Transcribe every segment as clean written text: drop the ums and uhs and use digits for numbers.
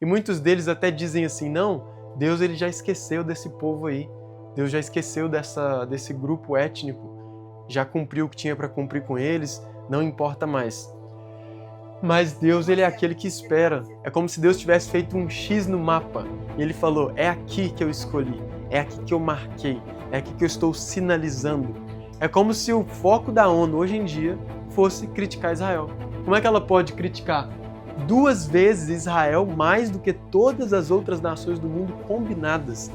E muitos deles até dizem assim, não, Deus ele já esqueceu desse povo aí, Deus já esqueceu desse grupo étnico, já cumpriu o que tinha para cumprir com eles, não importa mais. Mas Deus ele é aquele que espera, é como se Deus tivesse feito um X no mapa, e ele falou, é aqui que eu escolhi, é aqui que eu marquei, é aqui que eu estou sinalizando. É como se o foco da ONU hoje em dia fosse criticar Israel. Como é que ela pode criticar 2 vezes Israel mais do que todas as outras nações do mundo combinadas?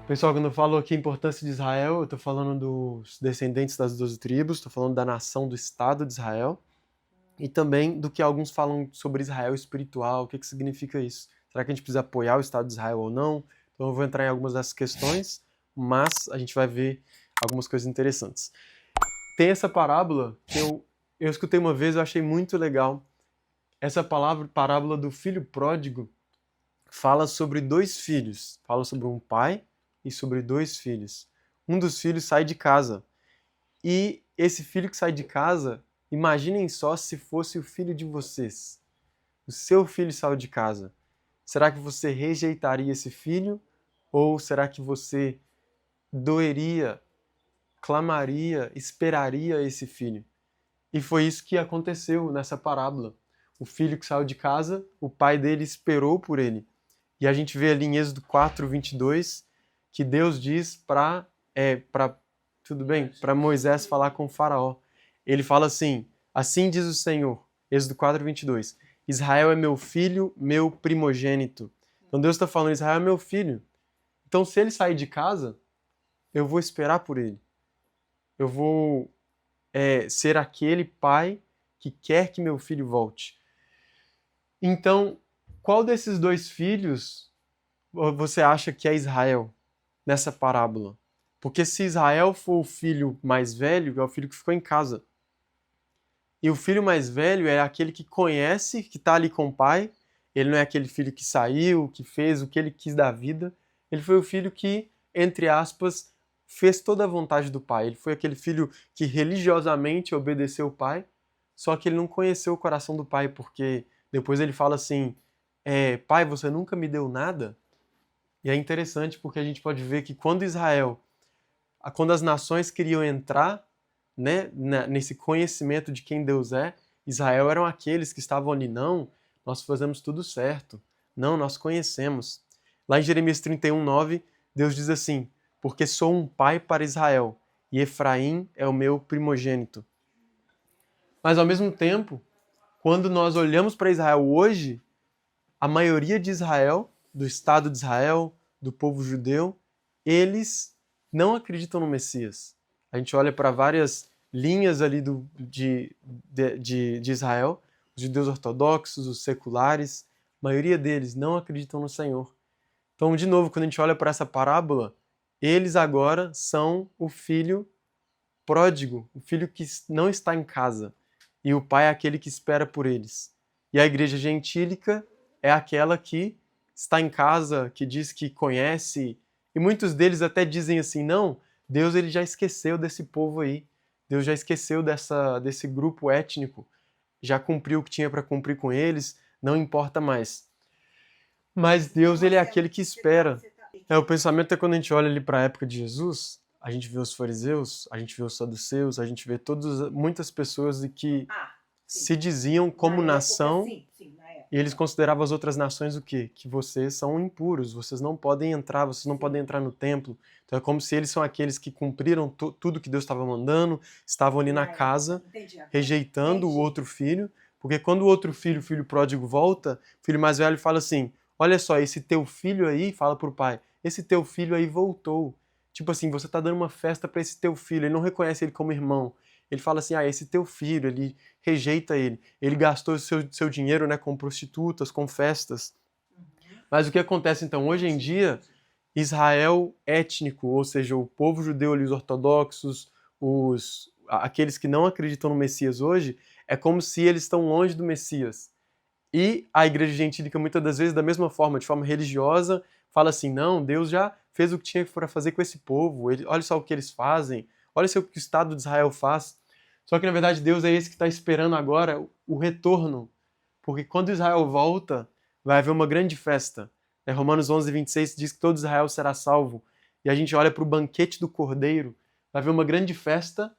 Pessoal, quando eu falo aqui a importância de Israel, eu estou falando dos descendentes das 12 tribos, estou falando da nação, do Estado de Israel, e também do que alguns falam sobre Israel espiritual, o que significa isso? Será que a gente precisa apoiar o Estado de Israel ou não? Então eu vou entrar em algumas dessas questões, mas a gente vai ver algumas coisas interessantes. Tem essa parábola que eu escutei uma vez, eu achei muito legal. Essa parábola do filho pródigo, fala sobre 2 filhos. Fala sobre um pai e sobre 2 filhos. Um dos filhos sai de casa. E esse filho que sai de casa, imaginem só se fosse o filho de vocês. O seu filho saiu de casa. Será que você rejeitaria esse filho? Ou será que você doeria, clamaria, esperaria esse filho? E foi isso que aconteceu nessa parábola. O filho que saiu de casa, o pai dele esperou por ele. E a gente vê ali em Êxodo 4:22, que Deus diz para Moisés falar com o faraó. Ele fala assim, assim diz o Senhor, Êxodo 4:22, Israel é meu filho, meu primogênito. Então Deus está falando, Israel é meu filho. Então se ele sair de casa, eu vou esperar por ele. Eu vou ser aquele pai que quer que meu filho volte. Então, qual desses 2 filhos você acha que é Israel nessa parábola? Porque se Israel for o filho mais velho, é o filho que ficou em casa. E o filho mais velho é aquele que conhece, que está ali com o pai. Ele não é aquele filho que saiu, que fez o que ele quis da vida. Ele foi o filho que, entre aspas, fez toda a vontade do pai. Ele foi aquele filho que religiosamente obedeceu o pai, só que ele não conheceu o coração do pai, porque depois ele fala assim, pai, você nunca me deu nada? E é interessante porque a gente pode ver que quando as nações queriam entrar, né, nesse conhecimento de quem Deus é, Israel eram aqueles que estavam ali, não, nós fazemos tudo certo, não, nós conhecemos. Lá em Jeremias 31:9, Deus diz assim, porque sou um pai para Israel, e Efraim é o meu primogênito. Mas ao mesmo tempo, quando nós olhamos para Israel hoje, a maioria de Israel, do Estado de Israel, do povo judeu, eles não acreditam no Messias. A gente olha para várias linhas ali de Israel, os judeus ortodoxos, os seculares, a maioria deles não acreditam no Senhor. Então, de novo, quando a gente olha para essa parábola, eles agora são o filho pródigo, o filho que não está em casa, e o pai é aquele que espera por eles. E a igreja gentílica é aquela que está em casa, que diz que conhece, e muitos deles até dizem assim, não, Deus ele já esqueceu desse povo aí, Deus já esqueceu desse grupo étnico, já cumpriu o que tinha para cumprir com eles, não importa mais. Mas Deus ele é aquele que espera. O pensamento é quando a gente olha ali para a época de Jesus, a gente vê os fariseus, a gente vê os saduceus, a gente vê muitas pessoas que se diziam como nação, e eles consideravam as outras nações o quê? Que vocês são impuros, vocês não podem entrar no templo. Então é como se eles são aqueles que cumpriram tudo que Deus estava mandando, estavam ali na casa, rejeitando o outro filho, porque quando o outro filho, o filho pródigo, volta, o filho mais velho fala assim, olha só, esse teu filho aí, fala pro pai, esse teu filho aí voltou. Tipo assim, você tá dando uma festa para esse teu filho, ele não reconhece ele como irmão. Ele fala assim, esse teu filho, ele rejeita ele. Ele gastou o seu dinheiro, né, com prostitutas, com festas. Mas o que acontece então? Hoje em dia, Israel étnico, ou seja, o povo judeu ali, os ortodoxos, aqueles que não acreditam no Messias hoje, é como se eles estão longe do Messias. E a igreja gentílica, muitas das vezes, da mesma forma, de forma religiosa, fala assim, não, Deus já fez o que tinha para fazer com esse povo, olha só o que eles fazem, olha só o que o Estado de Israel faz. Só que, na verdade, Deus é esse que está esperando agora o retorno. Porque quando Israel volta, vai haver uma grande festa. Romanos 11, 26 diz que todo Israel será salvo. E a gente olha para o banquete do Cordeiro, vai haver uma grande festa.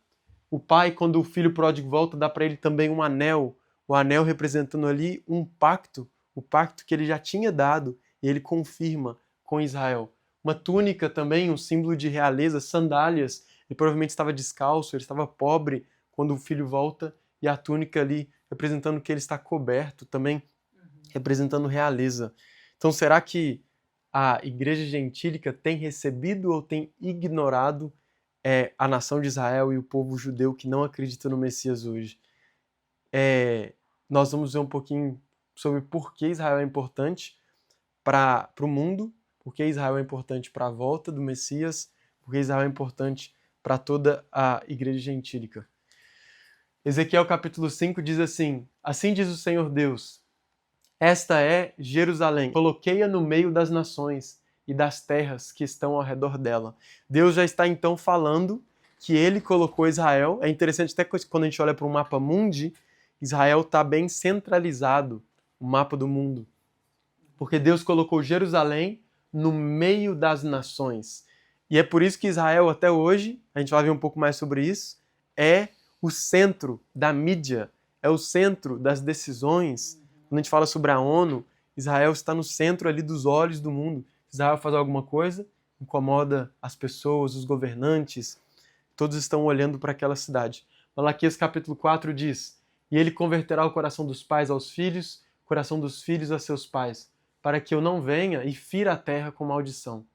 O pai, quando o filho pródigo volta, dá para ele também um anel, o anel representando ali um pacto, o pacto que ele já tinha dado, e ele confirma com Israel. Uma túnica também, um símbolo de realeza, sandálias, ele provavelmente estava descalço, ele estava pobre quando o filho volta, e a túnica ali representando que ele está coberto, também representando realeza. Então será que a igreja gentílica tem recebido ou tem ignorado a nação de Israel e o povo judeu que não acredita no Messias hoje? Nós vamos ver um pouquinho sobre por que Israel é importante para o mundo, por que Israel é importante para a volta do Messias, por que Israel é importante para toda a igreja gentílica. Ezequiel capítulo 5 diz assim: assim diz o Senhor Deus, esta é Jerusalém, coloquei-a no meio das nações e das terras que estão ao redor dela. Deus já está então falando que ele colocou Israel. É interessante até quando a gente olha para o mapa mundi, Israel está bem centralizado, o mapa do mundo. Porque Deus colocou Jerusalém no meio das nações. E é por isso que Israel até hoje, a gente vai ver um pouco mais sobre isso, é o centro da mídia, é o centro das decisões. Quando a gente fala sobre a ONU, Israel está no centro ali dos olhos do mundo. Israel faz alguma coisa, incomoda as pessoas, os governantes, todos estão olhando para aquela cidade. Malaquias capítulo 4 diz: e ele converterá o coração dos pais aos filhos, o coração dos filhos a seus pais, para que eu não venha e fira a terra com maldição.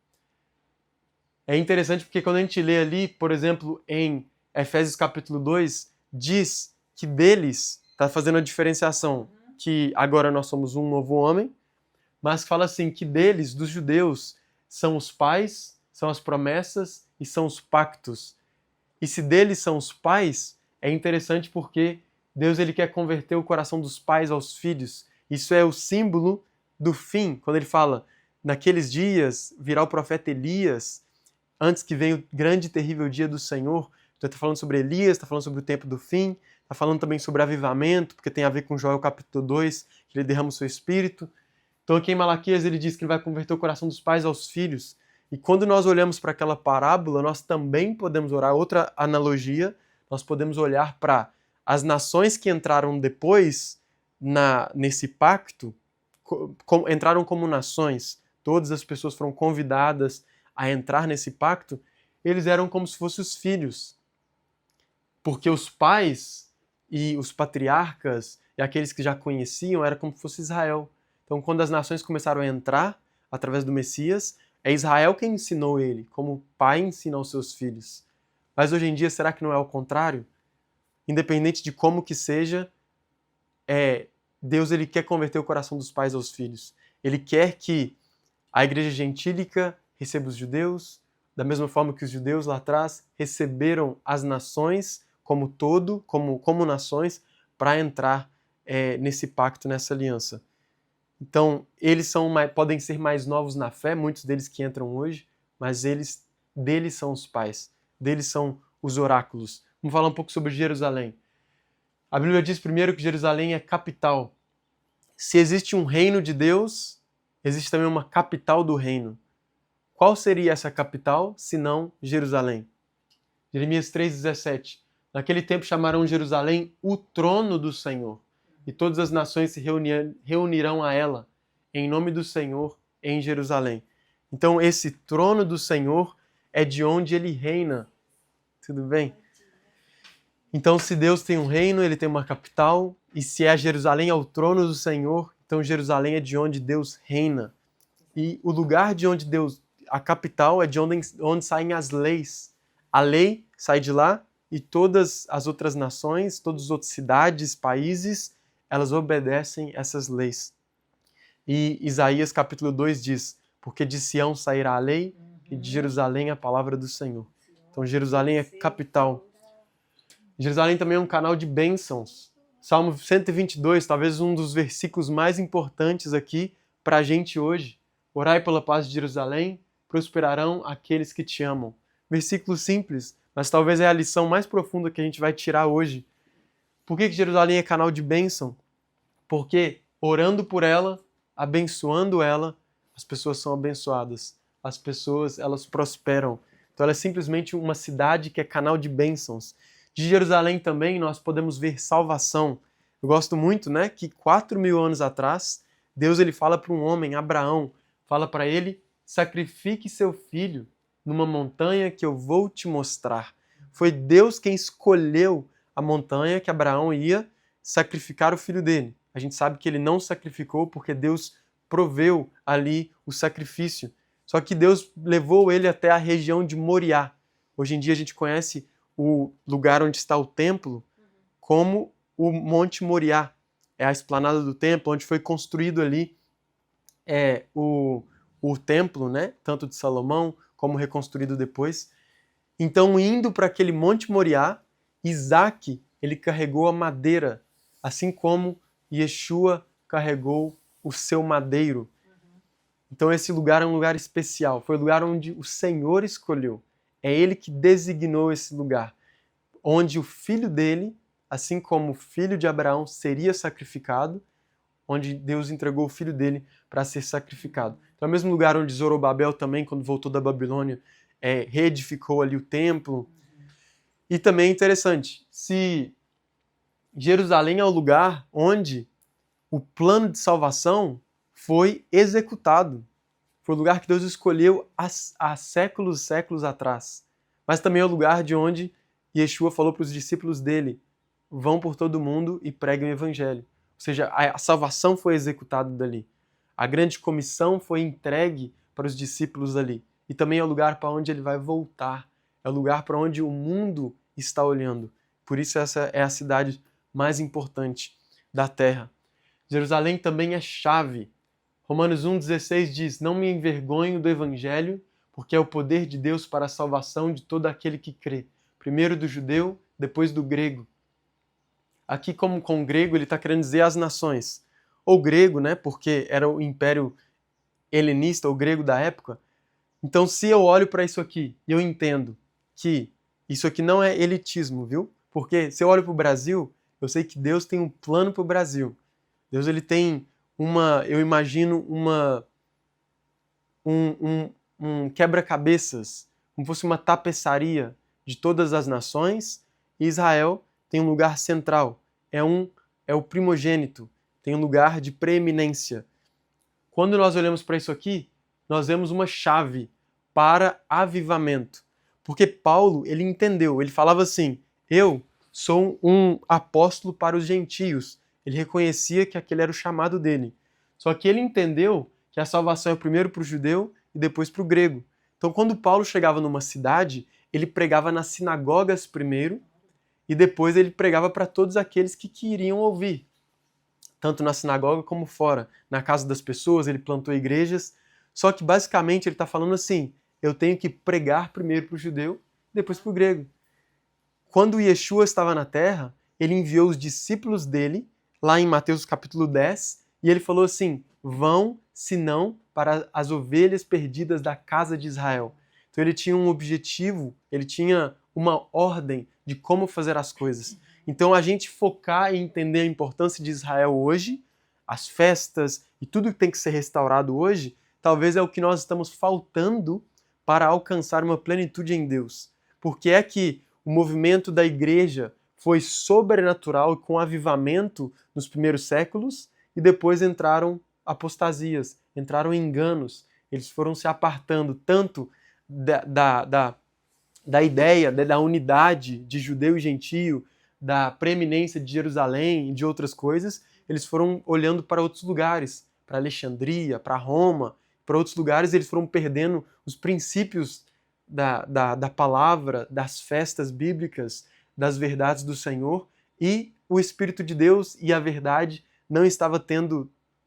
É interessante porque quando a gente lê ali, por exemplo, em Efésios capítulo 2, diz que deles, está fazendo a diferenciação, que agora nós somos um novo homem, mas fala assim, que deles, dos judeus, são os pais, são as promessas e são os pactos. E se deles são os pais, é interessante porque Deus ele quer converter o coração dos pais aos filhos. Isso é o símbolo do fim, quando ele fala, naqueles dias virá o profeta Elias, antes que venha o grande e terrível dia do Senhor. Então está falando sobre Elias, está falando sobre o tempo do fim, está falando também sobre avivamento, porque tem a ver com Joel capítulo 2, que ele derrama o seu espírito. Então aqui em Malaquias ele diz que ele vai converter o coração dos pais aos filhos. E quando nós olhamos para aquela parábola, nós também podemos orar, outra analogia, nós podemos olhar para as nações que entraram depois nesse pacto, entraram como nações, todas as pessoas foram convidadas a entrar nesse pacto, eles eram como se fossem os filhos. Porque os pais e os patriarcas e aqueles que já conheciam era como se fosse Israel. Então, quando as nações começaram a entrar através do Messias, é Israel quem ensinou ele, como o pai ensina aos seus filhos. Mas hoje em dia, será que não é o contrário? Independente de como que seja, Deus ele quer converter o coração dos pais aos filhos. Ele quer que a igreja gentílica receba os judeus, da mesma forma que os judeus lá atrás receberam as nações como todo, como nações, para entrar nesse pacto, nessa aliança. Então, eles podem ser mais novos na fé, muitos deles que entram hoje, mas deles são os pais, deles são os oráculos. Vamos falar um pouco sobre Jerusalém. A Bíblia diz primeiro que Jerusalém é capital. Se existe um reino de Deus, existe também uma capital do reino. Qual seria essa capital, se não Jerusalém? Jeremias 3,17. Naquele tempo chamarão Jerusalém o trono do Senhor, e todas as nações se reunirão a ela, em nome do Senhor, em Jerusalém. Então esse trono do Senhor é de onde ele reina. Tudo bem? Então se Deus tem um reino, ele tem uma capital, e se é Jerusalém é o trono do Senhor, então Jerusalém é de onde Deus reina. E o lugar de onde a capital é de onde saem as leis. A lei sai de lá e todas as outras nações, todas as outras cidades, países, elas obedecem essas leis. E Isaías capítulo 2 diz, porque de Sião sairá a lei e de Jerusalém a palavra do Senhor. Então Jerusalém é capital. Jerusalém também é um canal de bênçãos. Salmo 122, talvez um dos versículos mais importantes aqui para a gente hoje. Orai pela paz de Jerusalém, prosperarão aqueles que te amam. Versículo simples, mas talvez é a lição mais profunda que a gente vai tirar hoje. Por que Jerusalém é canal de bênção? Porque orando por ela, abençoando ela, as pessoas são abençoadas. As pessoas, elas prosperam. Então ela é simplesmente uma cidade que é canal de bênçãos. De Jerusalém também nós podemos ver salvação. Eu gosto muito, né, que 4.000 anos atrás, Deus ele fala para um homem, Abraão, fala para ele, sacrifique seu filho numa montanha que eu vou te mostrar. Foi Deus quem escolheu a montanha que Abraão ia sacrificar o filho dele. A gente sabe que ele não sacrificou porque Deus proveu ali o sacrifício. Só que Deus levou ele até a região de Moriá. Hoje em dia a gente conhece o lugar onde está o templo como o Monte Moriá. É a esplanada do templo, onde foi construído ali o templo, né? Tanto de Salomão como reconstruído depois. Então, indo para aquele Monte Moriá, Isaac ele carregou a madeira, assim como Yeshua carregou o seu madeiro. Então esse lugar é um lugar especial, foi o lugar onde o Senhor escolheu. É Ele que designou esse lugar, onde o filho dele, assim como o filho de Abraão, seria sacrificado, onde Deus entregou o filho dele para ser sacrificado. Então é o mesmo lugar onde Zorobabel também, quando voltou da Babilônia, reedificou ali o templo. E também é interessante, se Jerusalém é o lugar onde o plano de salvação foi executado. Foi o lugar que Deus escolheu há séculos e séculos atrás. Mas também é o lugar de onde Yeshua falou para os discípulos dele, vão por todo mundo e preguem o evangelho. Ou seja, a salvação foi executada dali. A grande comissão foi entregue para os discípulos dali. E também é o lugar para onde ele vai voltar. É o lugar para onde o mundo está olhando. Por isso essa é a cidade mais importante da terra. Jerusalém também é chave. Romanos 1,16 diz, não me envergonho do evangelho, porque é o poder de Deus para a salvação de todo aquele que crê. Primeiro do judeu, depois do grego. Aqui, como com o grego, ele está querendo dizer as nações. Ou grego, né, porque era o império helenista, o grego da época. Então, se eu olho para isso aqui e eu entendo que isso aqui não é elitismo, viu? Porque se eu olho para o Brasil, eu sei que Deus tem um plano para o Brasil. Deus ele tem eu imagino um quebra-cabeças, como fosse uma tapeçaria de todas as nações, e Israel tem um lugar central, é o primogênito, tem um lugar de preeminência. Quando nós olhamos para isso aqui, nós vemos uma chave para avivamento. Porque Paulo, ele entendeu, ele falava assim, eu sou um apóstolo para os gentios. Ele reconhecia que aquele era o chamado dele. Só que ele entendeu que a salvação é primeiro para o judeu e depois para o grego. Então, quando Paulo chegava numa cidade, ele pregava nas sinagogas primeiro e depois ele pregava para todos aqueles que queriam ouvir. Tanto na sinagoga como fora. Na casa das pessoas, ele plantou igrejas. Só que, basicamente, ele está falando assim, eu tenho que pregar primeiro para o judeu, depois para o grego. Quando Yeshua estava na terra, ele enviou os discípulos dele, lá em Mateus capítulo 10, e ele falou assim, vão, senão, para as ovelhas perdidas da casa de Israel. Então ele tinha um objetivo, ele tinha uma ordem de como fazer as coisas. Então a gente focar e entender a importância de Israel hoje, as festas e tudo que tem que ser restaurado hoje, talvez é o que nós estamos faltando para alcançar uma plenitude em Deus. Porque é que o movimento da igreja foi sobrenatural com avivamento nos primeiros séculos e depois entraram apostasias, entraram enganos. Eles foram se apartando tanto da ideia, da unidade de judeu e gentio, da preeminência de Jerusalém e de outras coisas, eles foram olhando para outros lugares, para Alexandria, para Roma, para outros lugares, eles foram perdendo os princípios da palavra, das festas bíblicas, das verdades do Senhor, e o Espírito de Deus e a verdade não estava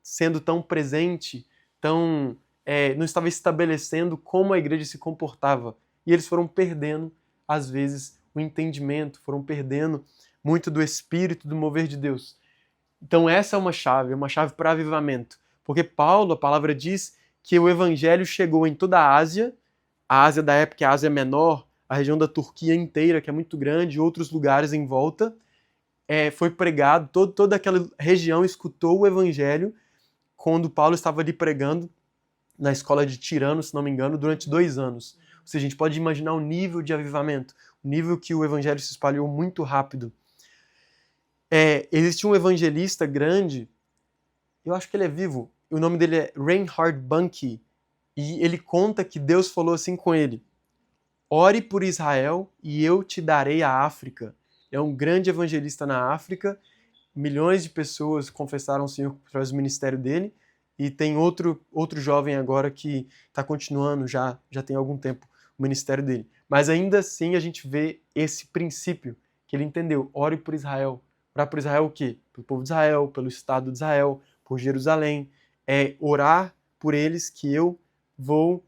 sendo tão presente, não estava estabelecendo como a igreja se comportava. E eles foram perdendo, às vezes, o entendimento, foram perdendo muito do Espírito, do mover de Deus. Então essa é uma chave para avivamento. Porque Paulo, a palavra diz que o evangelho chegou em toda a Ásia da época é a Ásia Menor, a região da Turquia inteira, que é muito grande, outros lugares em volta, foi pregado, toda aquela região escutou o evangelho, quando Paulo estava ali pregando na escola de Tirano, se não me engano, durante 2 anos. Ou seja, a gente pode imaginar o nível de avivamento, o nível que o evangelho se espalhou muito rápido. Existe um evangelista grande, eu acho que ele é vivo, o nome dele é Reinhard Bonnke, e ele conta que Deus falou assim com ele: ore por Israel e eu te darei a África. É um grande evangelista na África, milhões de pessoas confessaram o Senhor através do ministério dele, e tem outro jovem agora que está continuando, já tem algum tempo, o ministério dele. Mas ainda assim a gente vê esse princípio, que ele entendeu: ore por Israel. Orar por Israel o quê? Pelo povo de Israel, pelo Estado de Israel, por Jerusalém. Orar por eles que eu vou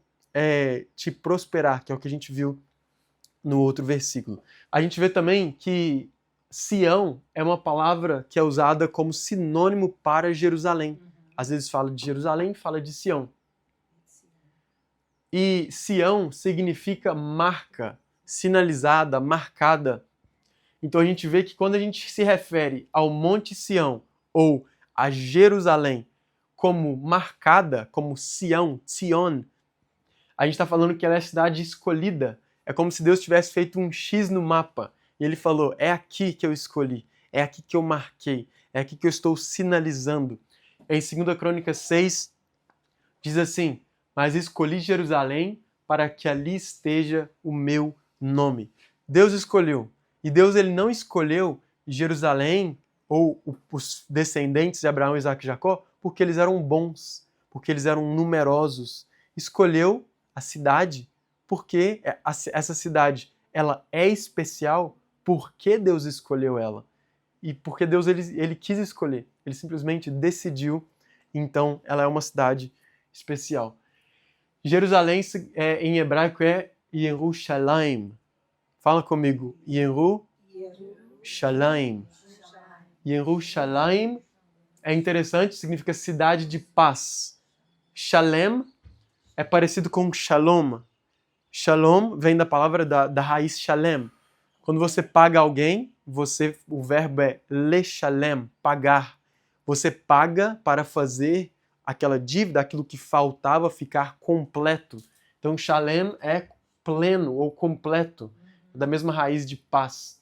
te prosperar, que é o que a gente viu no outro versículo. A gente vê também que Sião é uma palavra que é usada como sinônimo para Jerusalém. Às vezes fala de Jerusalém, fala de Sião. E Sião significa marca, sinalizada, marcada. Então a gente vê que quando a gente se refere ao Monte Sião ou a Jerusalém como marcada, como Sião, Sion, a gente está falando que ela é a cidade escolhida. É como se Deus tivesse feito um X no mapa. E ele falou: é aqui que eu escolhi, é aqui que eu marquei, é aqui que eu estou sinalizando. Em 2 Crônicas 6, diz assim: mas escolhi Jerusalém para que ali esteja o meu nome. Deus escolheu. E Deus ele não escolheu Jerusalém ou os descendentes de Abraão, Isaac e Jacó porque eles eram bons, porque eles eram numerosos. Escolheu a cidade porque essa cidade ela é especial porque Deus escolheu ela. E porque Deus ele quis escolher. Ele simplesmente decidiu. Então ela é uma cidade especial. Jerusalém em hebraico é Yerushalayim. Fala comigo. Yerushalayim. Yerushalayim é interessante, significa cidade de paz. Shalem é parecido com shalom. Shalom vem da palavra da raiz shalem. Quando você paga alguém, o verbo é leshalem, pagar. Você paga para fazer aquela dívida, aquilo que faltava ficar completo. Então, shalem é pleno ou completo, da mesma raiz de paz.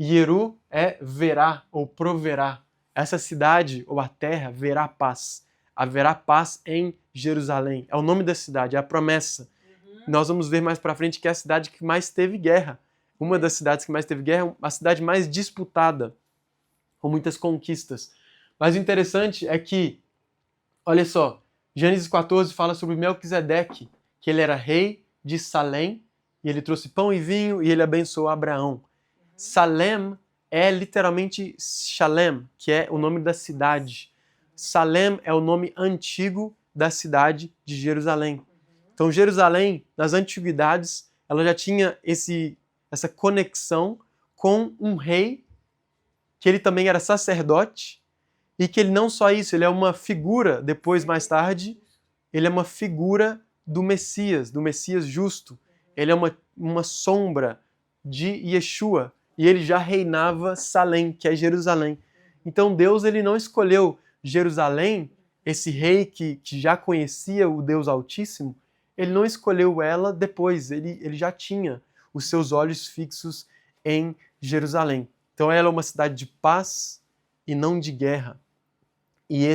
Yeru é verá ou proverá. Essa cidade ou a terra verá paz. Haverá paz em Jerusalém. É o nome da cidade, é a promessa. Nós vamos ver mais para frente que é a cidade que mais teve guerra. Uma das cidades que mais teve guerra, a cidade mais disputada, com muitas conquistas. Mas o interessante é que, olha só, Gênesis 14 fala sobre Melquisedeque, que ele era rei de Salém, e ele trouxe pão e vinho, e ele abençoou Abraão. Salem é literalmente Shalem, que é o nome da cidade. Salem é o nome antigo da cidade de Jerusalém. Então, Jerusalém, nas antiguidades, ela já tinha essa conexão com um rei, que ele também era sacerdote, e que ele não só isso, ele é uma figura, depois, mais tarde, ele é uma figura do Messias justo. Ele é uma sombra de Yeshua, e ele já reinava Salém, que é Jerusalém. Então Deus ele não escolheu Jerusalém, esse rei que já conhecia o Deus Altíssimo, ele não escolheu ela depois, ele já tinha os seus olhos fixos em Jerusalém. Então ela é uma cidade de paz e não de guerra. E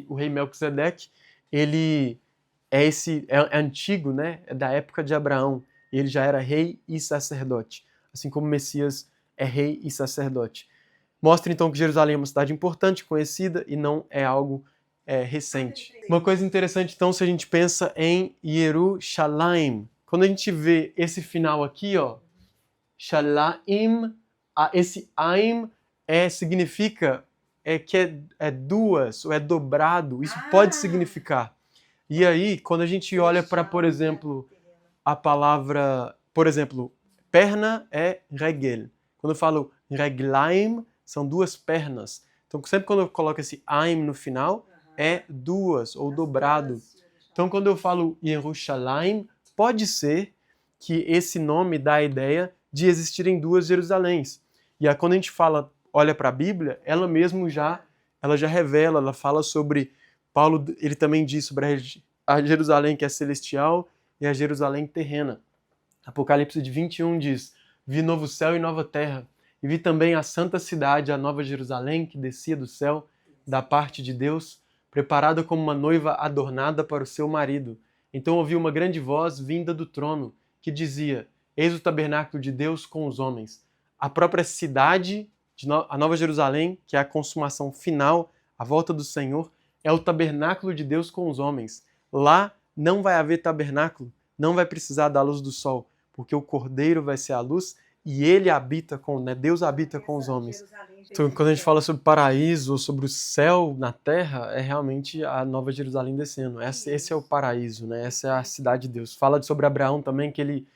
o rei Melquisedeque, ele é antigo, né? É da época de Abraão. Ele já era rei e sacerdote, assim como o Messias é rei e sacerdote. Mostra então que Jerusalém é uma cidade importante, conhecida e não é algo recente. Uma coisa interessante então, se a gente pensa em Yerushalayim, quando a gente vê esse final aqui, ó, Shalaim, esse Aim significa que é duas, ou é dobrado, isso pode significar. E aí, quando a gente olha para, por exemplo, a palavra, por exemplo, perna é regel. Quando eu falo reglaim, são duas pernas. Então, sempre quando eu coloco esse aim no final, é duas, ou dobrado. Então, quando eu falo Yerushalayim, pode ser que esse nome dá a ideia de existirem duas Jerusaléns. E aí, quando a gente olha para a Bíblia, ela já revela, ela fala sobre Paulo ele também diz sobre a Jerusalém que é celestial e a Jerusalém terrena. Apocalipse de 21 diz: vi novo céu e nova terra, e vi também a santa cidade, a nova Jerusalém, que descia do céu, da parte de Deus, preparada como uma noiva adornada para o seu marido. Então ouvi uma grande voz vinda do trono, que dizia: eis o tabernáculo de Deus com os homens. A própria cidade, a nova Jerusalém, que é a consumação final, a volta do Senhor, é o tabernáculo de Deus com os homens. Lá não vai haver tabernáculo, não vai precisar da luz do sol, porque o Cordeiro vai ser a luz e ele habita Deus habita com os homens. Então, quando a gente fala sobre paraíso ou sobre o céu na terra, é realmente a nova Jerusalém descendo. Esse é o paraíso, né? Essa é a cidade de Deus. Fala sobre Abraão também, que ele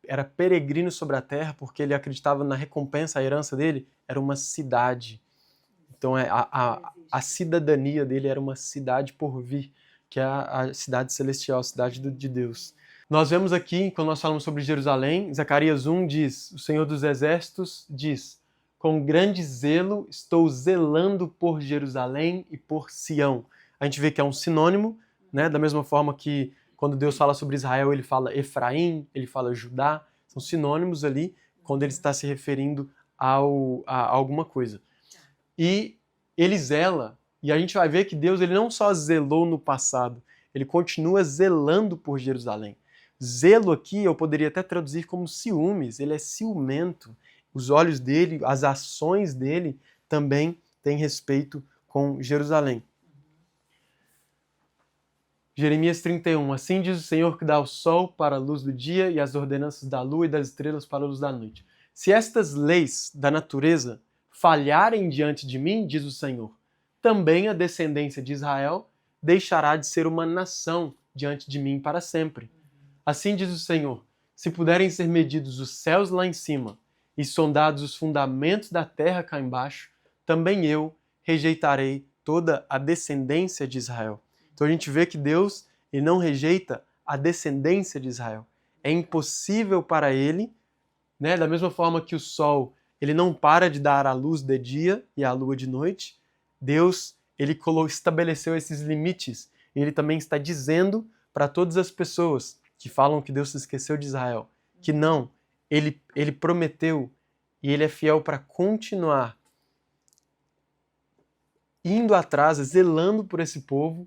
era peregrino sobre a terra porque ele acreditava na recompensa, a herança dele era uma cidade. Então, a cidadania dele era uma cidade por vir, que é a cidade celestial, a cidade de Deus. Nós vemos aqui, quando nós falamos sobre Jerusalém, Zacarias 1 diz, o Senhor dos Exércitos diz: com grande zelo estou zelando por Jerusalém e por Sião. A gente vê que é um sinônimo, né? Da mesma forma que quando Deus fala sobre Israel, ele fala Efraim, ele fala Judá, são sinônimos ali quando ele está se referindo a alguma coisa. E ele zela, e a gente vai ver que Deus ele não só zelou no passado, ele continua zelando por Jerusalém. Zelo aqui eu poderia até traduzir como ciúmes, ele é ciumento. Os olhos dele, as ações dele também têm respeito com Jerusalém. Jeremias 31. Assim diz o Senhor que dá o sol para a luz do dia e as ordenanças da lua e das estrelas para a luz da noite. Se estas leis da natureza falharem diante de mim, diz o Senhor, também a descendência de Israel deixará de ser uma nação diante de mim para sempre. Assim diz o Senhor, se puderem ser medidos os céus lá em cima e sondados os fundamentos da terra cá embaixo, também eu rejeitarei toda a descendência de Israel. Então a gente vê que Deus ele não rejeita a descendência de Israel. É impossível para ele, né, da mesma forma que o sol ele não para de dar a luz de dia e a lua de noite, Deus ele estabeleceu esses limites. E ele também está dizendo para todas as pessoas que falam que Deus se esqueceu de Israel, que não, ele prometeu e ele é fiel para continuar indo atrás, zelando por esse povo,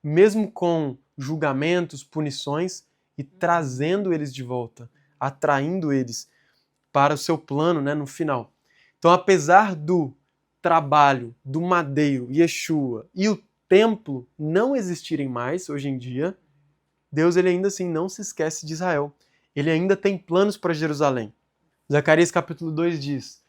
mesmo com julgamentos, punições, e trazendo eles de volta, atraindo eles para o seu plano, né, no final. Então, apesar do trabalho do madeiro, Yeshua, e o templo não existirem mais hoje em dia, Deus ele ainda assim não se esquece de Israel. Ele ainda tem planos para Jerusalém. Zacarias capítulo 2 diz: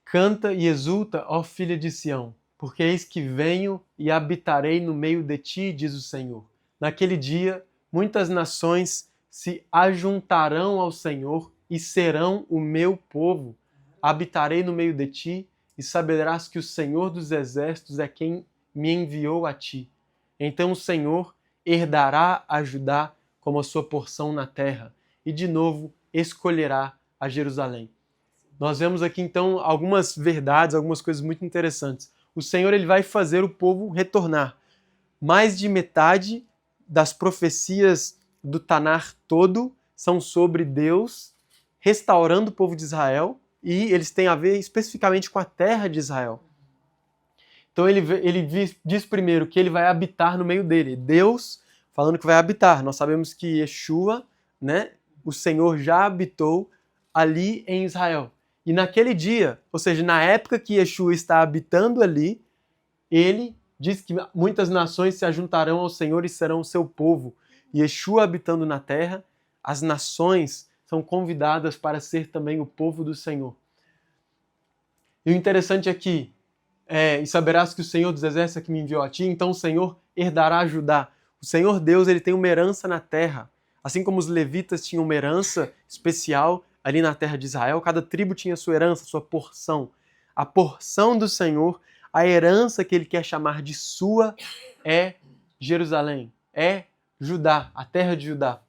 canta e exulta, ó filha de Sião, porque eis que venho e habitarei no meio de ti, diz o Senhor. Naquele dia, muitas nações se ajuntarão ao Senhor e serão o meu povo. Habitarei no meio de ti e saberás que o Senhor dos Exércitos é quem me enviou a ti. Então o Senhor herdará a Judá como a sua porção na terra e de novo escolherá a Jerusalém. Nós vemos aqui então algumas verdades, algumas coisas muito interessantes. O Senhor ele vai fazer o povo retornar. Mais de metade das profecias do Tanar todo são sobre Deus restaurando o povo de Israel e eles têm a ver especificamente com a terra de Israel. Então ele diz primeiro que ele vai habitar no meio dele. Deus falando que vai habitar. Nós sabemos que Yeshua, né, o Senhor já habitou ali em Israel. E naquele dia, ou seja, na época que Yeshua está habitando ali, ele diz que muitas nações se ajuntarão ao Senhor e serão o seu povo. E Yeshua habitando na terra, as nações são convidadas para ser também o povo do Senhor. E o interessante aqui e saberás que o Senhor dos Exércitos é que me enviou a ti, então o Senhor herdará Judá. O Senhor Deus ele tem uma herança na terra. Assim como os levitas tinham uma herança especial ali na terra de Israel, cada tribo tinha sua herança, sua porção. A porção do Senhor, a herança que ele quer chamar de sua, é Jerusalém, é Judá, a terra de Judá.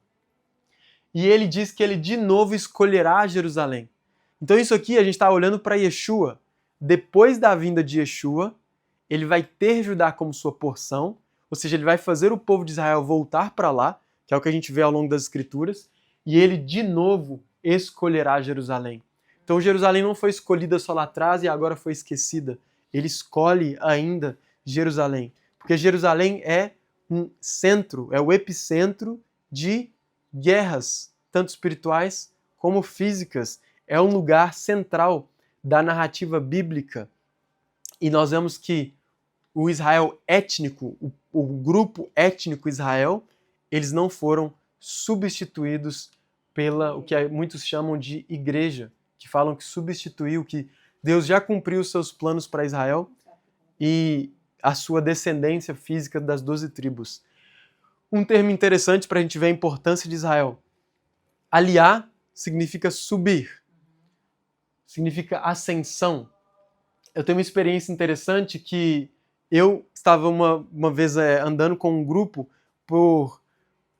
E ele diz que ele de novo escolherá Jerusalém. Então isso aqui a gente está olhando para Yeshua. Depois da vinda de Yeshua, ele vai ter Judá como sua porção, ou seja, ele vai fazer o povo de Israel voltar para lá, que é o que a gente vê ao longo das Escrituras, e ele de novo escolherá Jerusalém. Então Jerusalém não foi escolhida só lá atrás e agora foi esquecida. Ele escolhe ainda Jerusalém, porque Jerusalém é um centro, é o epicentro de guerras, tanto espirituais como físicas. É um lugar central da narrativa bíblica. E nós vemos que o Israel étnico, o grupo étnico Israel, eles não foram substituídos pela o que muitos chamam de igreja, que falam que substituiu, que Deus já cumpriu os seus planos para Israel e a sua descendência física das 12 tribos. Um termo interessante para a gente ver a importância de Israel. Aliá significa subir, significa ascensão. Eu tenho uma experiência interessante que eu estava uma vez andando com um grupo por...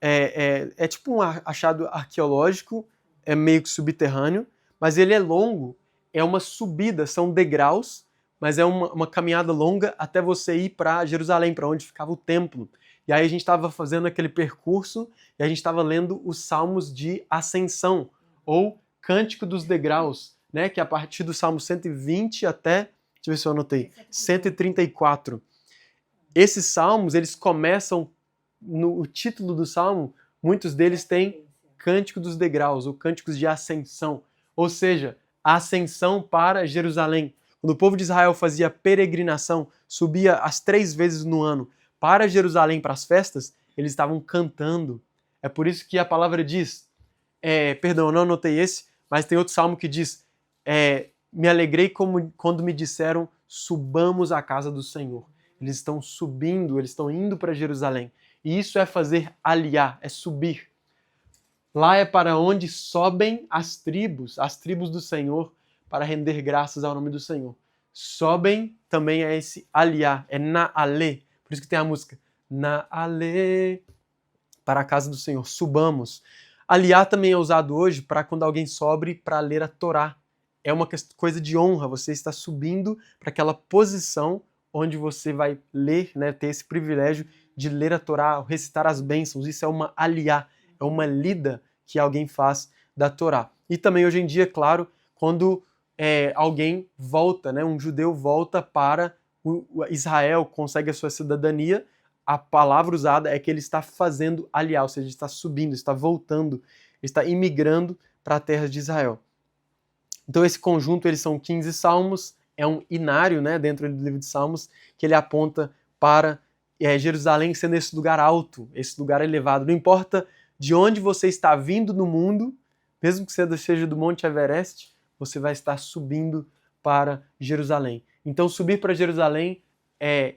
É tipo um achado arqueológico, é meio que subterrâneo, mas ele é longo, é uma subida, são degraus, mas é uma caminhada longa até você ir para Jerusalém, para onde ficava o templo. E aí a gente estava fazendo aquele percurso e a gente estava lendo os salmos de ascensão, ou Cântico dos Degraus, né, que é a partir do Salmo 120 até, deixa eu ver se eu anotei, 134. Esses salmos, eles começam, no título do salmo, muitos deles têm Cântico dos Degraus, ou Cânticos de Ascensão, ou seja, a ascensão para Jerusalém. Quando o povo de Israel fazia peregrinação, subia as 3 vezes no ano para Jerusalém, para as festas, eles estavam cantando. É por isso que a palavra diz, perdão, eu não anotei esse, mas tem outro salmo que diz, me alegrei quando me disseram, subamos à casa do Senhor. Eles estão subindo, eles estão indo para Jerusalém. E isso é fazer aliá, é subir. Lá é para onde sobem as tribos do Senhor, para render graças ao nome do Senhor. Sobem também é esse aliá, é Naale. Por isso que tem a música Naale, para a casa do Senhor, subamos. Aliá também é usado hoje para quando alguém sobe para ler a Torá. É uma coisa de honra, você está subindo para aquela posição onde você vai ler, né, ter esse privilégio de ler a Torá, recitar as bênçãos. Isso é uma aliá, é uma lida que alguém faz da Torá. E também hoje em dia, claro, quando alguém volta, né, um judeu volta para Israel, consegue a sua cidadania, a palavra usada é que ele está fazendo aliá, ou seja, está subindo, está voltando, está imigrando para a terra de Israel. Então esse conjunto, eles são 15 salmos, é um inário, né, dentro do livro de Salmos, que ele aponta para Jerusalém sendo esse lugar alto, esse lugar elevado. Não importa de onde você está vindo no mundo, mesmo que você seja do Monte Everest, você vai estar subindo para Jerusalém. Então subir para Jerusalém é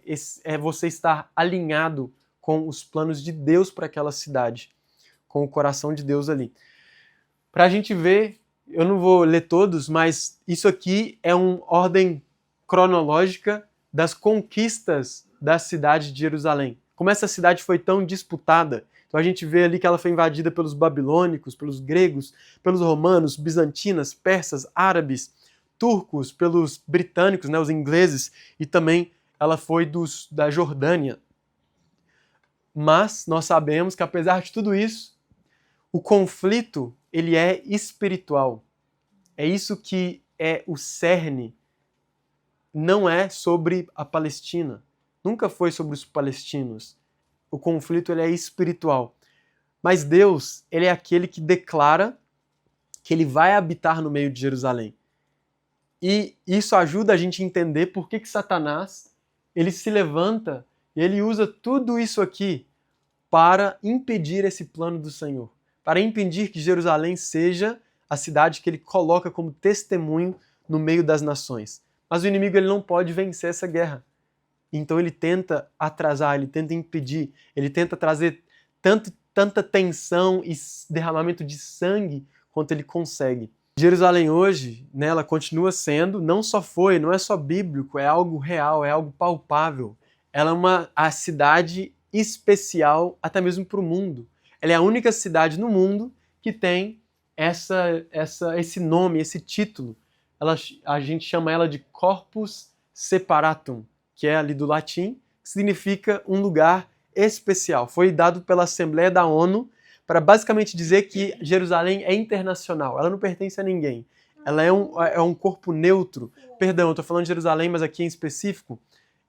você estar alinhado com os planos de Deus para aquela cidade, com o coração de Deus ali. Para a gente ver, eu não vou ler todos, mas isso aqui é uma ordem cronológica das conquistas da cidade de Jerusalém. Como essa cidade foi tão disputada, então a gente vê ali que ela foi invadida pelos babilônicos, pelos gregos, pelos romanos, bizantinas, persas, árabes, turcos, pelos britânicos, né, os ingleses, e também ela foi da Jordânia. Mas nós sabemos que apesar de tudo isso, o conflito ele é espiritual. É isso que é o cerne. Não é sobre a Palestina. Nunca foi sobre os palestinos. O conflito ele é espiritual. Mas Deus, ele é aquele que declara que ele vai habitar no meio de Jerusalém. E isso ajuda a gente a entender por que Satanás ele se levanta e ele usa tudo isso aqui para impedir esse plano do Senhor. Para impedir que Jerusalém seja a cidade que ele coloca como testemunho no meio das nações. Mas o inimigo ele não pode vencer essa guerra. Então ele tenta atrasar, ele tenta impedir, ele tenta trazer tanta tensão e derramamento de sangue quanto ele consegue. Jerusalém hoje, né, ela continua sendo, não é só bíblico, é algo real, é algo palpável. Ela é a cidade especial até mesmo para o mundo. Ela é a única cidade no mundo que tem esse nome, esse título. A gente chama ela de Corpus Separatum, que é ali do latim, que significa um lugar especial. Foi dado pela Assembleia da ONU para basicamente dizer que Jerusalém é internacional. Ela não pertence a ninguém. Ela é um corpo neutro. Perdão, eu estou falando de Jerusalém, mas aqui em específico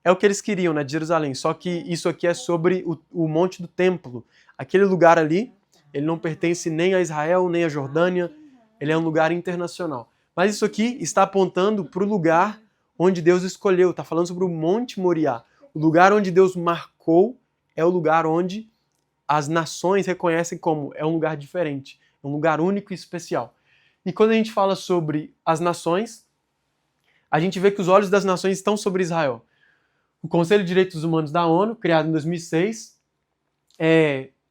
é o que eles queriam, né, de Jerusalém. Só que isso aqui é sobre o Monte do Templo. Aquele lugar ali, ele não pertence nem a Israel, nem a Jordânia. Ele é um lugar internacional. Mas isso aqui está apontando para o lugar onde Deus escolheu. Está falando sobre o Monte Moriá. O lugar onde Deus marcou é o lugar onde as nações reconhecem como é um lugar diferente, é um lugar único e especial. E quando a gente fala sobre as nações, a gente vê que os olhos das nações estão sobre Israel. O Conselho de Direitos Humanos da ONU, criado em 2006,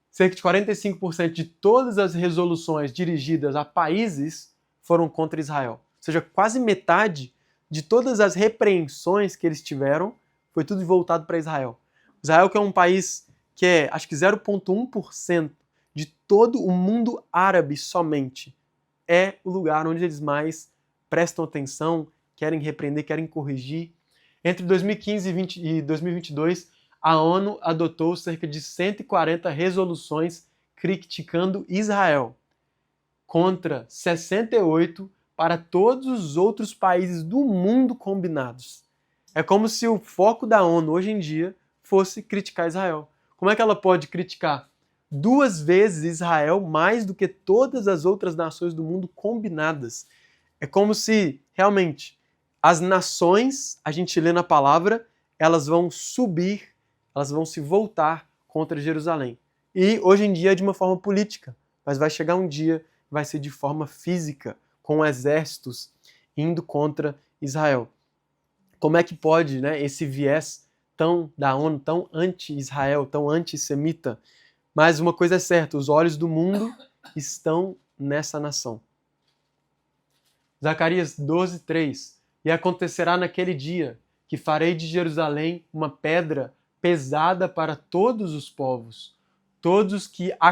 cerca de 45% de todas as resoluções dirigidas a países foram contra Israel. Ou seja, quase metade de todas as repreensões que eles tiveram foi tudo voltado para Israel. Israel, que é um país que é, acho que 0,1% de todo o mundo árabe somente, é o lugar onde eles mais prestam atenção, querem repreender, querem corrigir. Entre 2015 e 2022, a ONU adotou cerca de 140 resoluções criticando Israel, contra 68 para todos os outros países do mundo combinados. É como se o foco da ONU hoje em dia fosse criticar Israel. Como é que ela pode criticar 2 vezes Israel mais do que todas as outras nações do mundo combinadas? É como se, realmente, as nações, a gente lê na palavra, elas vão subir, elas vão se voltar contra Jerusalém. E hoje em dia é de uma forma política, mas vai chegar um dia, vai ser de forma física, com exércitos indo contra Israel. Como é que pode, né, esse viés da ONU, tão anti-Israel, tão antissemita? Mas uma coisa é certa, os olhos do mundo estão nessa nação. Zacarias 12:3. E acontecerá naquele dia que farei de Jerusalém uma pedra pesada para todos os povos. Todos os que a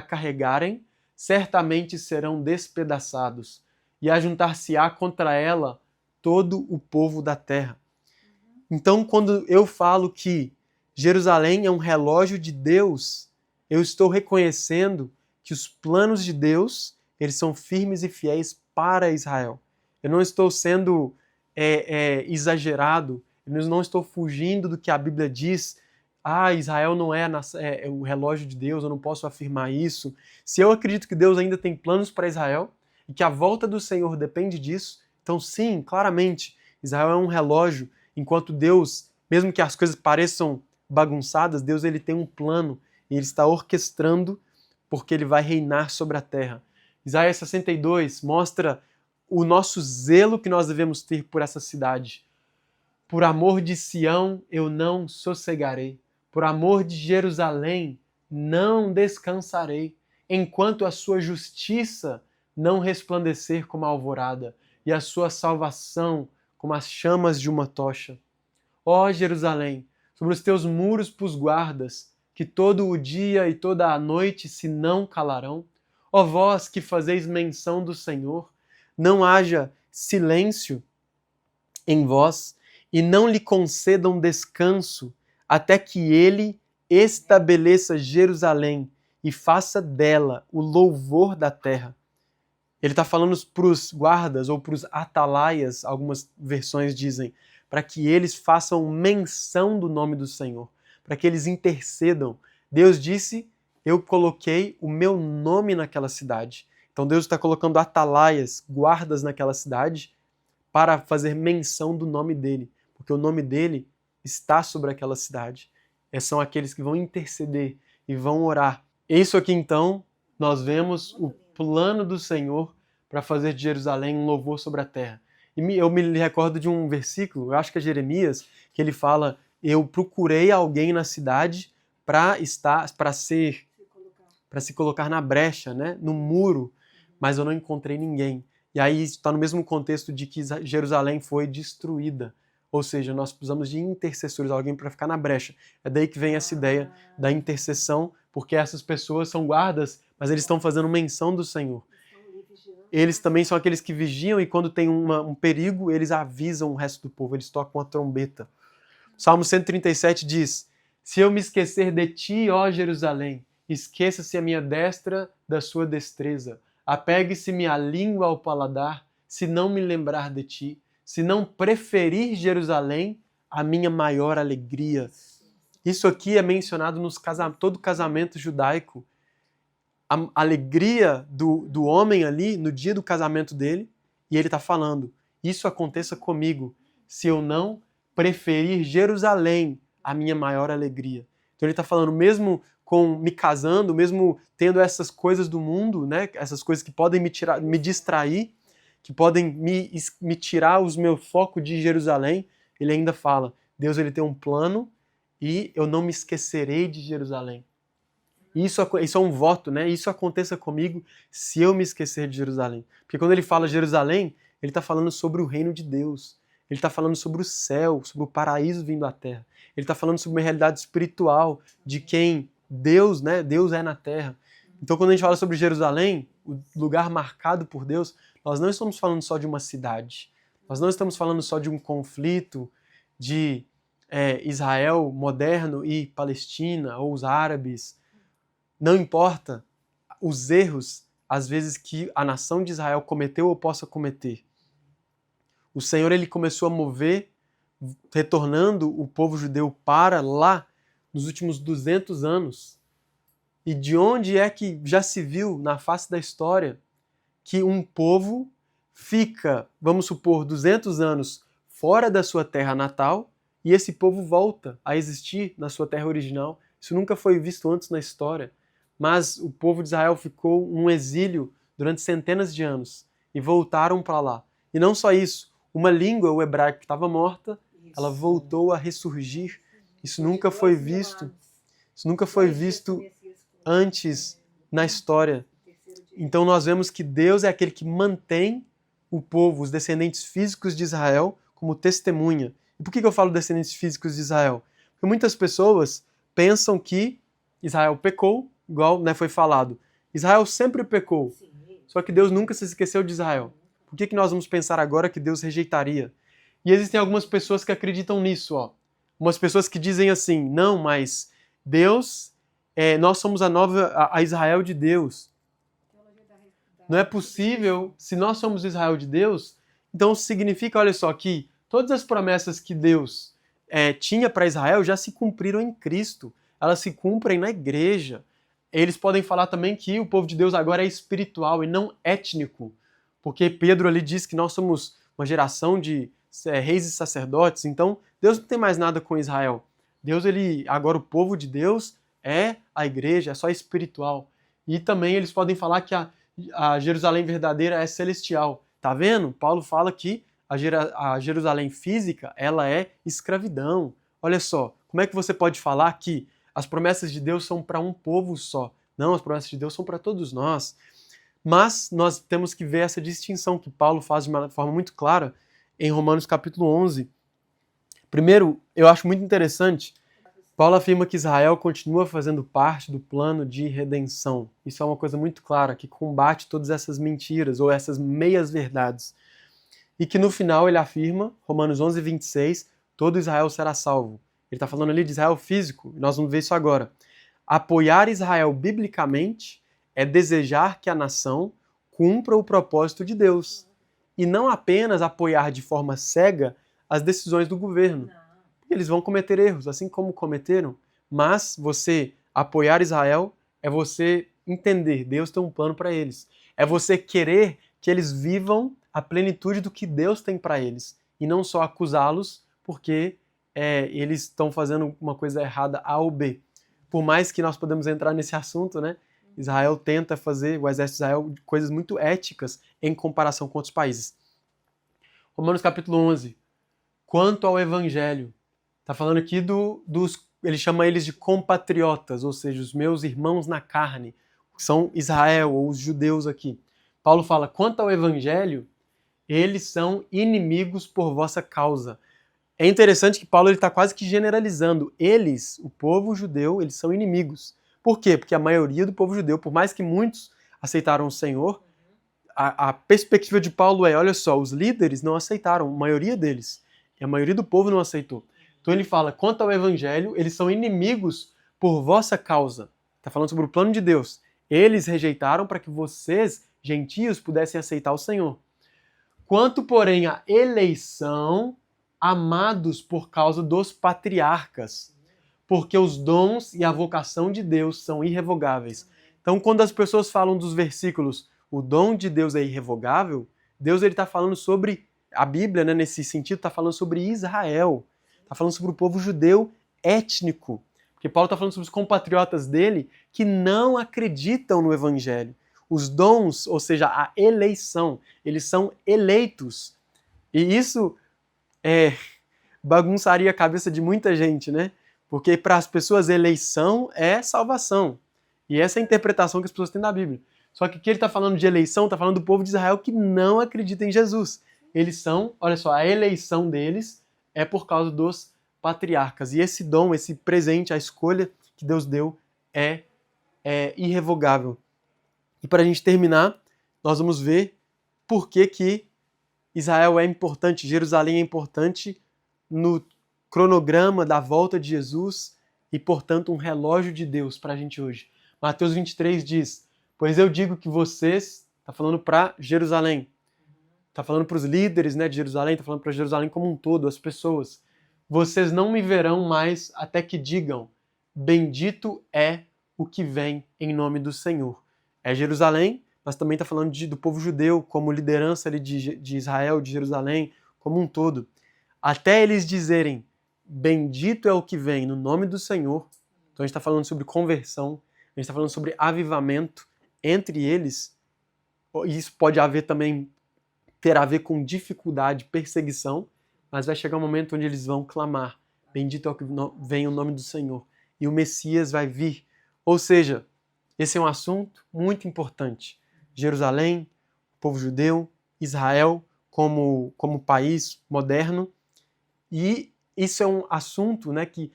carregarem certamente serão despedaçados, e ajuntar-se-á contra ela todo o povo da terra. Então, quando eu falo que Jerusalém é um relógio de Deus, eu estou reconhecendo que os planos de Deus, eles são firmes e fiéis para Israel. Eu não estou sendo exagerado, eu não estou fugindo do que a Bíblia diz. Israel não é o relógio de Deus, eu não posso afirmar isso. Se eu acredito que Deus ainda tem planos para Israel e que a volta do Senhor depende disso, então sim, claramente, Israel é um relógio, enquanto Deus, mesmo que as coisas pareçam bagunçadas, Deus ele tem um plano e ele está orquestrando porque ele vai reinar sobre a terra. Isaías 62 mostra o nosso zelo que nós devemos ter por essa cidade. Por amor de Sião eu não sossegarei, por amor de Jerusalém não descansarei, enquanto a sua justiça não resplandecer como a alvorada e a sua salvação como as chamas de uma tocha. Ó Jerusalém, sobre os teus muros pus guardas, que todo o dia e toda a noite se não calarão. Ó vós que fazeis menção do Senhor, não haja silêncio em vós, e não lhe concedam descanso, até que ele estabeleça Jerusalém e faça dela o louvor da terra. Ele está falando para os guardas ou para os atalaias, algumas versões dizem, para que eles façam menção do nome do Senhor, para que eles intercedam. Deus disse, eu coloquei o meu nome naquela cidade. Então Deus está colocando atalaias, guardas naquela cidade, para fazer menção do nome dele, porque o nome dele está sobre aquela cidade. São aqueles que vão interceder e vão orar. Isso aqui então, nós vemos o plano do Senhor para fazer de Jerusalém um louvor sobre a terra. E eu me recordo de um versículo, eu acho que é Jeremias, que ele fala, eu procurei alguém na cidade para se colocar na brecha, né, no muro, mas eu não encontrei ninguém. E aí está no mesmo contexto de que Jerusalém foi destruída. Ou seja, nós precisamos de intercessores, alguém para ficar na brecha. É daí que vem essa ideia da intercessão, porque essas pessoas são guardas, mas eles estão fazendo menção do Senhor. Eles também são aqueles que vigiam e quando tem um perigo, eles avisam o resto do povo, eles tocam a trombeta. Salmo 137 diz, Se eu me esquecer de ti, ó Jerusalém, esqueça-se a minha destra da sua destreza. Apegue-se minha língua ao paladar, se não me lembrar de ti, se não preferir Jerusalém, a minha maior alegria. Isso aqui é mencionado nos todo casamento judaico. A alegria do homem ali, no dia do casamento dele, e ele está falando, isso aconteça comigo, se eu não preferir Jerusalém, a minha maior alegria. Então ele está falando, mesmo com me casando, mesmo tendo essas coisas do mundo, né, essas coisas que podem me distrair, que podem me tirar os meus focos de Jerusalém, ele ainda fala, Deus ele tem um plano e eu não me esquecerei de Jerusalém. Isso é um voto, né? Isso aconteça comigo se eu me esquecer de Jerusalém. Porque quando ele fala Jerusalém, ele está falando sobre o reino de Deus. Ele está falando sobre o céu, sobre o paraíso vindo à terra. Ele está falando sobre uma realidade espiritual de quem Deus, né? Deus é na terra. Então, quando a gente fala sobre Jerusalém, o lugar marcado por Deus, nós não estamos falando só de uma cidade. Nós não estamos falando só de um conflito de Israel moderno e Palestina, ou os árabes. Não importa os erros, às vezes, que a nação de Israel cometeu ou possa cometer. O Senhor ele começou a mover, retornando o povo judeu para lá nos últimos 200 anos. E de onde é que já se viu na face da história que um povo fica, vamos supor, 200 anos fora da sua terra natal e esse povo volta a existir na sua terra original? Isso nunca foi visto antes na história. Mas o povo de Israel ficou num exílio durante centenas de anos e voltaram para lá. E não só isso, uma língua, o hebraico, que estava morta, ela voltou a ressurgir. Isso nunca foi visto. Isso nunca foi visto antes na história. Então nós vemos que Deus é aquele que mantém o povo, os descendentes físicos de Israel, como testemunha. E por que eu falo descendentes físicos de Israel? Porque muitas pessoas pensam que Israel pecou, igual, né, foi falado. Israel sempre pecou, só que Deus nunca se esqueceu de Israel. Por que nós vamos pensar agora que Deus rejeitaria? E existem algumas pessoas que acreditam nisso, ó. Umas pessoas que dizem assim, não, mas Deus, nós somos a Israel de Deus. Não é possível, se nós somos Israel de Deus, então significa, olha só, que todas as promessas que Deus tinha para Israel já se cumpriram em Cristo. Elas se cumprem na igreja. Eles podem falar também que o povo de Deus agora é espiritual e não étnico, porque Pedro ali diz que nós somos uma geração de reis e sacerdotes, então Deus não tem mais nada com Israel. Deus, agora o povo de Deus é a igreja, é só espiritual. E também eles podem falar que a Jerusalém verdadeira é celestial. Tá vendo? Paulo fala que a Jerusalém física, ela é escravidão. Olha só, como é que você pode falar que as promessas de Deus são para um povo só? Não, as promessas de Deus são para todos nós. Mas nós temos que ver essa distinção que Paulo faz de uma forma muito clara em Romanos capítulo 11. Primeiro, eu acho muito interessante, Paulo afirma que Israel continua fazendo parte do plano de redenção. Isso é uma coisa muito clara, que combate todas essas mentiras ou essas meias-verdades. E que no final ele afirma, Romanos 11, 26, todo Israel será salvo. Ele está falando ali de Israel físico, e nós vamos ver isso agora. Apoiar Israel biblicamente é desejar que a nação cumpra o propósito de Deus. E não apenas apoiar de forma cega as decisões do governo. Eles vão cometer erros, assim como cometeram. Mas você apoiar Israel é você entender, Deus tem um plano para eles. É você querer que eles vivam a plenitude do que Deus tem para eles. E não só acusá-los porque eles estão fazendo uma coisa errada A ou B. Por mais que nós podemos entrar nesse assunto, né? Israel tenta fazer, o exército de Israel, coisas muito éticas em comparação com outros países. Romanos capítulo 11. Quanto ao evangelho, está falando aqui ele chama eles de compatriotas, ou seja, os meus irmãos na carne, que são Israel, ou os judeus aqui. Paulo fala, quanto ao evangelho, eles são inimigos por vossa causa. É interessante que Paulo está quase que generalizando. Eles, o povo judeu, eles são inimigos. Por quê? Porque a maioria do povo judeu, por mais que muitos aceitaram o Senhor, a perspectiva de Paulo olha só, os líderes não aceitaram, a maioria deles. E a maioria do povo não aceitou. Então ele fala, quanto ao evangelho, eles são inimigos por vossa causa. Está falando sobre o plano de Deus. Eles rejeitaram para que vocês, gentios, pudessem aceitar o Senhor. Quanto, porém, à eleição, amados por causa dos patriarcas, porque os dons e a vocação de Deus são irrevogáveis. Então, quando as pessoas falam dos versículos, o dom de Deus é irrevogável, Deus está falando sobre, a Bíblia, né, nesse sentido, está falando sobre Israel, está falando sobre o povo judeu étnico, porque Paulo está falando sobre os compatriotas dele que não acreditam no Evangelho. Os dons, ou seja, a eleição, eles são eleitos. E isso bagunçaria a cabeça de muita gente, né? Porque para as pessoas eleição é salvação. E essa é a interpretação que as pessoas têm da Bíblia. Só que aqui ele está falando de eleição, está falando do povo de Israel que não acredita em Jesus. Eles são, olha só, a eleição deles é por causa dos patriarcas. E esse dom, esse presente, a escolha que Deus deu é irrevogável. E para a gente terminar, nós vamos ver por que Israel é importante, Jerusalém é importante no cronograma da volta de Jesus e, portanto, um relógio de Deus para a gente hoje. Mateus 23 diz, pois eu digo que vocês, está falando para Jerusalém, está falando para os líderes, né, de Jerusalém, está falando para Jerusalém como um todo, as pessoas, vocês não me verão mais até que digam, bendito é o que vem em nome do Senhor. É Jerusalém, mas também está falando do povo judeu, como liderança ali de Israel, de Jerusalém, como um todo. Até eles dizerem, bendito é o que vem no nome do Senhor. Então a gente está falando sobre conversão, a gente está falando sobre avivamento entre eles. E isso pode ter a ver com dificuldade, perseguição, mas vai chegar um momento onde eles vão clamar, bendito é o que vem o nome do Senhor. E o Messias vai vir. Ou seja, esse é um assunto muito importante. Jerusalém, povo judeu, Israel como país moderno. E isso é um assunto, né, que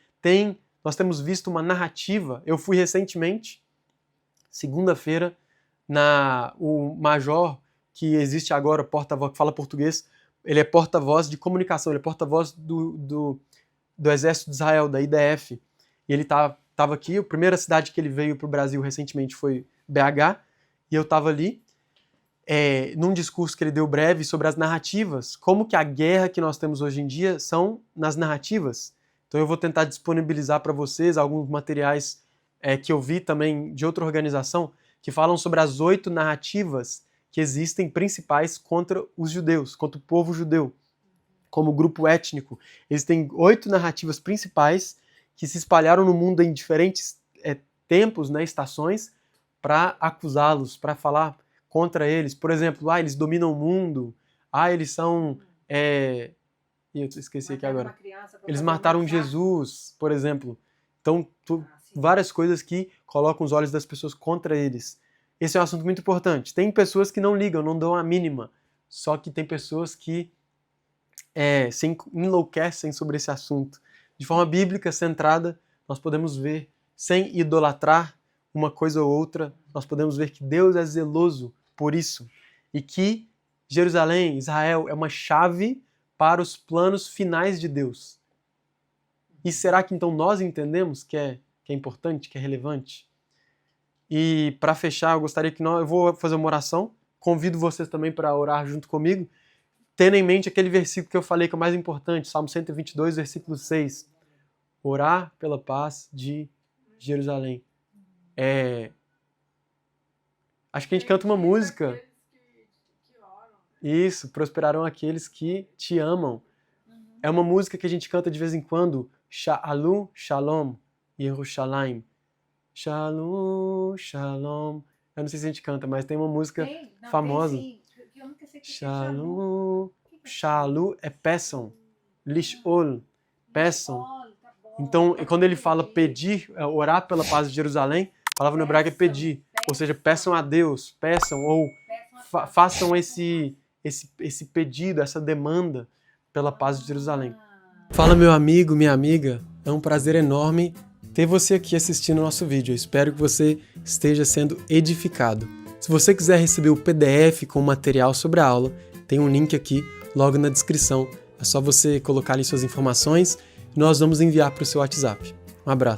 nós temos visto uma narrativa. Eu fui recentemente, segunda-feira, o major que existe agora, porta-voz, que fala português, ele é porta-voz de comunicação, ele é porta-voz do Exército de Israel, da IDF. E ele estava aqui, a primeira cidade que ele veio para o Brasil recentemente foi BH, e eu estava ali, num discurso que ele deu breve sobre as narrativas, como que a guerra que nós temos hoje em dia são nas narrativas. Então eu vou tentar disponibilizar para vocês alguns materiais que eu vi também de outra organização, que falam sobre as 8 narrativas que existem principais contra os judeus, contra o povo judeu, como grupo étnico. Existem 8 narrativas principais que se espalharam no mundo em diferentes tempos, né, estações, para acusá-los, para falar contra eles. Por exemplo, eles dominam o mundo, eles são... eu esqueci aqui agora. Eles mataram Jesus, por exemplo. Então, várias coisas que colocam os olhos das pessoas contra eles. Esse é um assunto muito importante. Tem pessoas que não ligam, não dão a mínima. Só que tem pessoas que se enlouquecem sobre esse assunto. De forma bíblica, centrada, nós podemos ver, sem idolatrar uma coisa ou outra, nós podemos ver que Deus é zeloso por isso. E que Jerusalém, Israel, é uma chave para os planos finais de Deus. E será que então nós entendemos que é importante, que é relevante? E para fechar, eu gostaria que eu vou fazer uma oração, convido vocês também para orar junto comigo, tendo em mente aquele versículo que eu falei que é o mais importante, Salmo 122, versículo 6. Orar pela paz de Jerusalém. Acho que a gente canta uma música. Isso, prosperarão aqueles que te amam. É uma música que a gente canta de vez em quando. Shalom, Shalom, Yerushalayim. Shalom, Shalom. Eu não sei se a gente canta, mas tem uma música famosa. Shalom, Shalom é peçam. Lishol, peçam. Então, quando ele fala pedir, orar pela paz de Jerusalém, a palavra no hebraico é pedir. Ou seja, peçam a Deus, peçam ou façam esse pedido, essa demanda pela paz de Jerusalém. Fala, meu amigo, minha amiga. É um prazer enorme ter você aqui assistindo o nosso vídeo. Eu espero que você esteja sendo edificado. Se você quiser receber o PDF com o material sobre a aula, tem um link aqui logo na descrição. É só você colocar ali suas informações e nós vamos enviar para o seu WhatsApp. Um abraço.